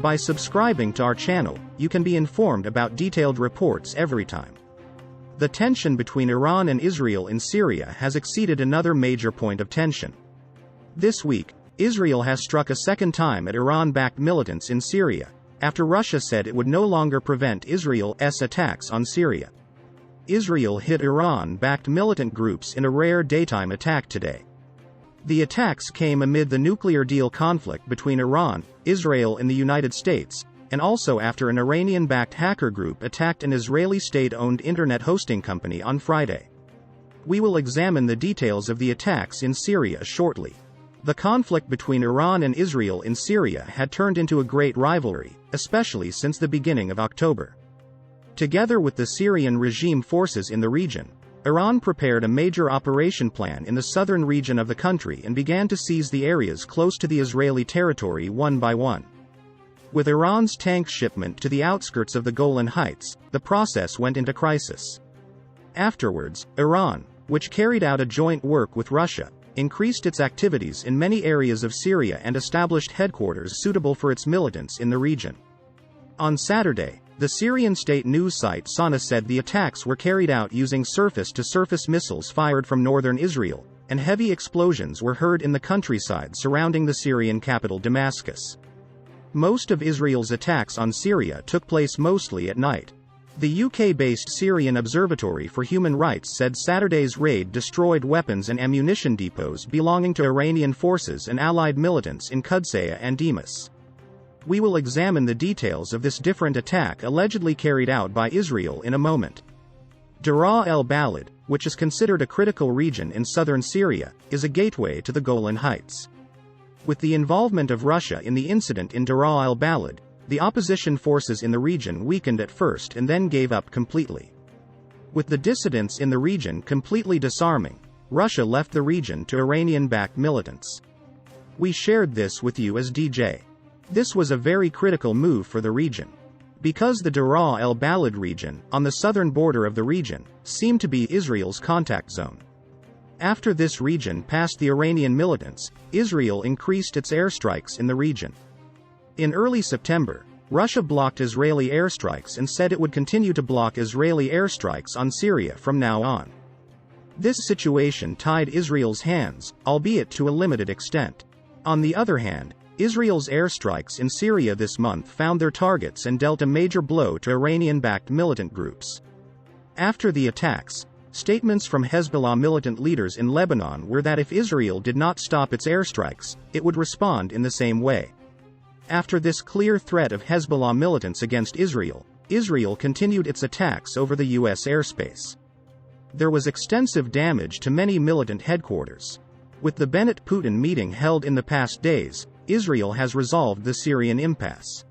By subscribing to our channel, you can be informed about detailed reports every time. The tension between Iran and Israel in Syria has exceeded another major point of tension. This week, Israel has struck a second time at Iran-backed militants in Syria, after Russia said it would no longer prevent Israel's attacks on Syria. Israel hit Iran-backed militant groups in a rare daytime attack today. The attacks came amid the nuclear deal conflict between Iran, Israel and the United States, and also after an Iranian-backed hacker group attacked an Israeli state-owned internet hosting company on Friday. We will examine the details of the attacks in Syria shortly. The conflict between Iran and Israel in Syria had turned into a great rivalry, especially since the beginning of October. Together with the Syrian regime forces in the region, Iran prepared a major operation plan in the southern region of the country and began to seize the areas close to the Israeli territory one by one. With Iran's tank shipment to the outskirts of the Golan Heights, the process went into crisis. Afterwards, Iran, which carried out a joint work with Russia, increased its activities in many areas of Syria and established headquarters suitable for its militants in the region. On Saturday, the Syrian state news site Sana said the attacks were carried out using surface-to-surface missiles fired from northern Israel, and heavy explosions were heard in the countryside surrounding the Syrian capital Damascus. Most of Israel's attacks on Syria took place mostly at night. The UK-based Syrian Observatory for Human Rights said Saturday's raid destroyed weapons and ammunition depots belonging to Iranian forces and allied militants in Qudsiya and Damascus. We will examine the details of this different attack allegedly carried out by Israel in a moment. Deraa el-Balad, which is considered a critical region in southern Syria, is a gateway to the Golan Heights. With the involvement of Russia in the incident in Deraa el-Balad, the opposition forces in the region weakened at first and then gave up completely. With the dissidents in the region completely disarming, Russia left the region to Iranian-backed militants. We shared this with you as DJ. This was a very critical move for the region. Because the Deraa el-Balad region, on the southern border of the region, seemed to be Israel's contact zone. After this region passed the Iranian militants, Israel increased its airstrikes in the region. In early September, Russia blocked Israeli airstrikes and said it would continue to block Israeli airstrikes on Syria from now on. This situation tied Israel's hands, albeit to a limited extent. On the other hand, Israel's airstrikes in Syria this month found their targets and dealt a major blow to Iranian-backed militant groups. After the attacks, statements from Hezbollah militant leaders in Lebanon were that if Israel did not stop its airstrikes, it would respond in the same way. After this clear threat of Hezbollah militants against Israel, Israel continued its attacks over the U.S. airspace. There was extensive damage to many militant headquarters. With the Bennett-Putin meeting held in the past days, Israel has resolved the Syrian impasse.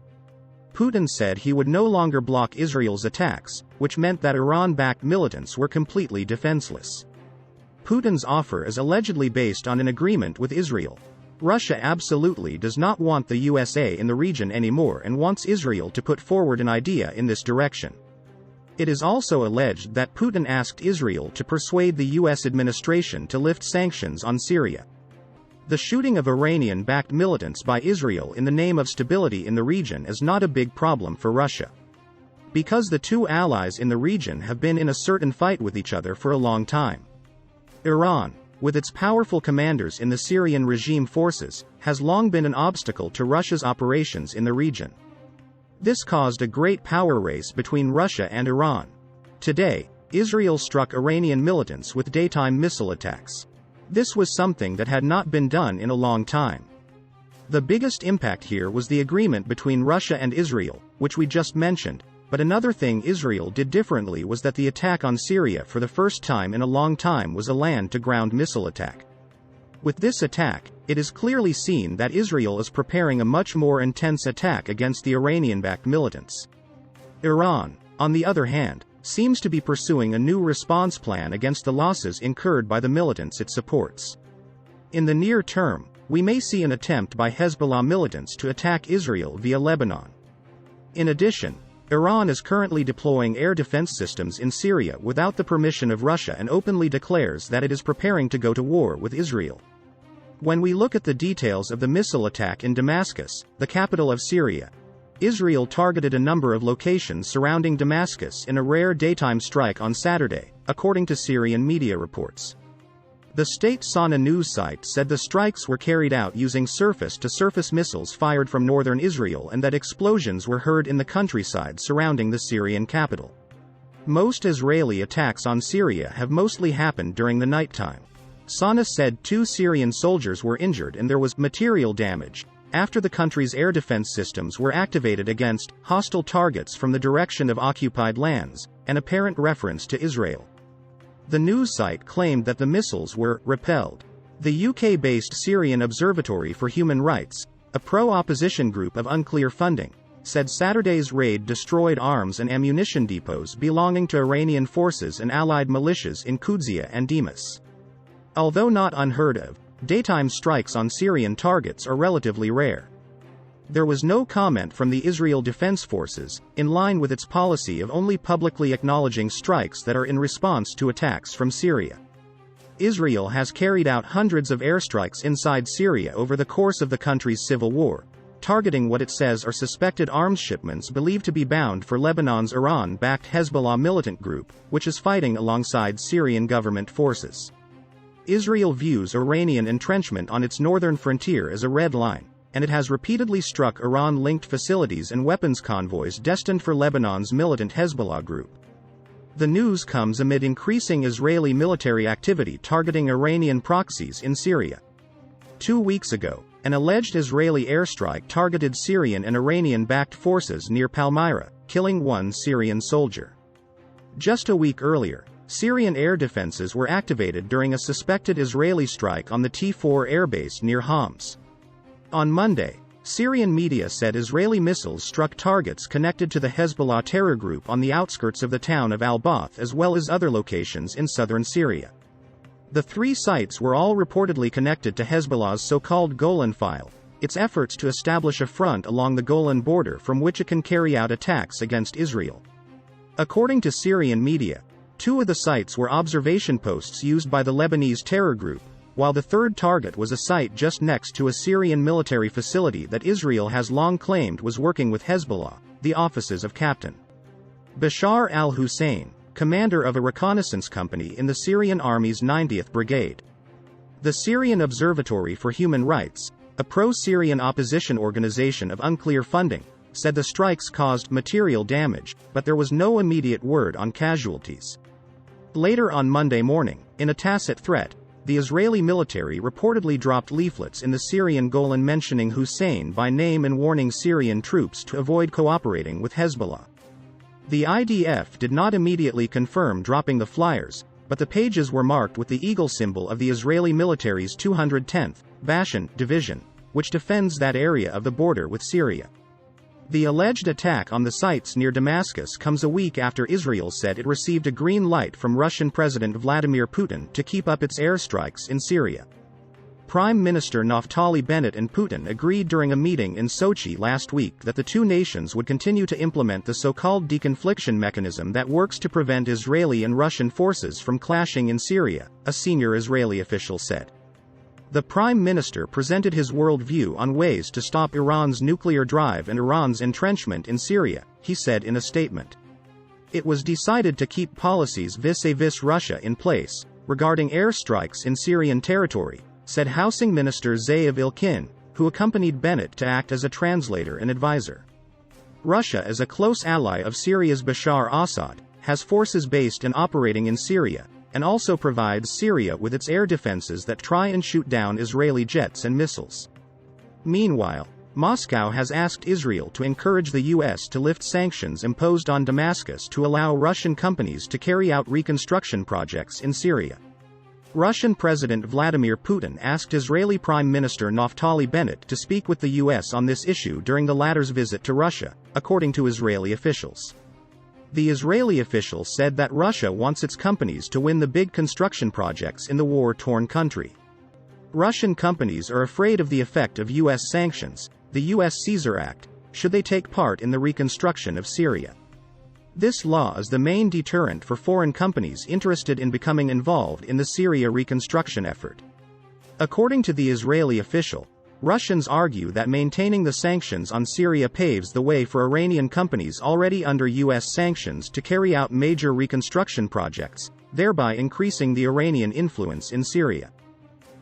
Putin said he would no longer block Israel's attacks, which meant that Iran-backed militants were completely defenseless. Putin's offer is allegedly based on an agreement with Israel. Russia absolutely does not want the USA in the region anymore and wants Israel to put forward an idea in this direction. It is also alleged that Putin asked Israel to persuade the US administration to lift sanctions on Syria. The shooting of Iranian-backed militants by Israel in the name of stability in the region is not a big problem for Russia. Because the two allies in the region have been in a certain fight with each other for a long time. Iran, with its powerful commanders in the Syrian regime forces, has long been an obstacle to Russia's operations in the region. This caused a great power race between Russia and Iran. Today, Israel struck Iranian militants with daytime missile attacks. This was something that had not been done in a long time. The biggest impact here was the agreement between Russia and Israel, which we just mentioned, but another thing Israel did differently was that the attack on Syria for the first time in a long time was a land-to-ground missile attack. With this attack, it is clearly seen that Israel is preparing a much more intense attack against the Iranian-backed militants. Iran, on the other hand, seems to be pursuing a new response plan against the losses incurred by the militants it supports. In the near term, we may see an attempt by Hezbollah militants to attack Israel via Lebanon. In addition, Iran is currently deploying air defense systems in Syria without the permission of Russia and openly declares that it is preparing to go to war with Israel. When we look at the details of the missile attack in Damascus, the capital of Syria, Israel targeted a number of locations surrounding Damascus in a rare daytime strike on Saturday, according to Syrian media reports. The state Sana news site said the strikes were carried out using surface-to-surface missiles fired from northern Israel and that explosions were heard in the countryside surrounding the Syrian capital. Most Israeli attacks on Syria have mostly happened during the nighttime. Sana said 2 Syrian soldiers were injured and there was material damage after the country's air defense systems were activated against hostile targets from the direction of occupied lands, an apparent reference to Israel. The news site claimed that the missiles were repelled. The UK-based Syrian Observatory for Human Rights, a pro-opposition group of unclear funding, said Saturday's raid destroyed arms and ammunition depots belonging to Iranian forces and allied militias in Qudsiya and Damascus. Although not unheard of, daytime strikes on Syrian targets are relatively rare. There was no comment from the Israel Defense Forces, in line with its policy of only publicly acknowledging strikes that are in response to attacks from Syria. Israel has carried out hundreds of airstrikes inside Syria over the course of the country's civil war, targeting what it says are suspected arms shipments believed to be bound for Lebanon's Iran-backed Hezbollah militant group, which is fighting alongside Syrian government forces. Israel views Iranian entrenchment on its northern frontier as a red line, and it has repeatedly struck Iran-linked facilities and weapons convoys destined for Lebanon's militant Hezbollah group. The news comes amid increasing Israeli military activity targeting Iranian proxies in Syria. 2 weeks ago, an alleged Israeli airstrike targeted Syrian and Iranian-backed forces near Palmyra, killing 1 Syrian soldier. Just a week earlier, Syrian air defenses were activated during a suspected Israeli strike on the T4 airbase near Homs. On Monday, Syrian media said Israeli missiles struck targets connected to the Hezbollah terror group on the outskirts of the town of al-Bath as well as other locations in southern Syria. The 3 sites were all reportedly connected to Hezbollah's so-called Golan File, its efforts to establish a front along the Golan border from which it can carry out attacks against Israel. According to Syrian media, 2 of the sites were observation posts used by the Lebanese terror group, while the 3rd target was a site just next to a Syrian military facility that Israel has long claimed was working with Hezbollah, the offices of Captain Bashar al-Hussein, commander of a reconnaissance company in the Syrian Army's 90th Brigade. The Syrian Observatory for Human Rights, a pro-Syrian opposition organization of unclear funding, said the strikes caused material damage, but there was no immediate word on casualties. Later on Monday morning, in a tacit threat, the Israeli military reportedly dropped leaflets in the Syrian Golan mentioning Hussein by name and warning Syrian troops to avoid cooperating with Hezbollah. The IDF did not immediately confirm dropping the flyers, but the pages were marked with the eagle symbol of the Israeli military's 210th Bashan Division, which defends that area of the border with Syria. The alleged attack on the sites near Damascus comes a week after Israel said it received a green light from Russian President Vladimir Putin to keep up its airstrikes in Syria. Prime Minister Naftali Bennett and Putin agreed during a meeting in Sochi last week that the 2 nations would continue to implement the so-called deconfliction mechanism that works to prevent Israeli and Russian forces from clashing in Syria, a senior Israeli official said. The Prime Minister presented his worldview on ways to stop Iran's nuclear drive and Iran's entrenchment in Syria, he said in a statement. It was decided to keep policies vis-a-vis Russia in place, regarding airstrikes in Syrian territory, said Housing Minister Zeev Ilkin, who accompanied Bennett to act as a translator and advisor. Russia is a close ally of Syria's Bashar Assad, has forces based and operating in Syria, and also provides Syria with its air defenses that try and shoot down Israeli jets and missiles. Meanwhile, Moscow has asked Israel to encourage the U.S. to lift sanctions imposed on Damascus to allow Russian companies to carry out reconstruction projects in Syria. Russian President Vladimir Putin asked Israeli Prime Minister Naftali Bennett to speak with the U.S. on this issue during the latter's visit to Russia, according to Israeli officials. The Israeli official said that Russia wants its companies to win the big construction projects in the war-torn country. Russian companies are afraid of the effect of U.S. sanctions, the U.S. Caesar Act, should they take part in the reconstruction of Syria. This law is the main deterrent for foreign companies interested in becoming involved in the Syria reconstruction effort. According to the Israeli official, Russians argue that maintaining the sanctions on Syria paves the way for Iranian companies already under U.S. sanctions to carry out major reconstruction projects, thereby increasing the Iranian influence in Syria.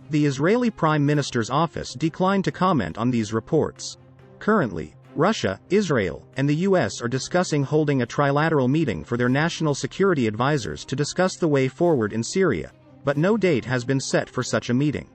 The Israeli Prime Minister's office declined to comment on these reports. Currently, Russia, Israel, and the U.S. are discussing holding a trilateral meeting for their national security advisors to discuss the way forward in Syria, but no date has been set for such a meeting.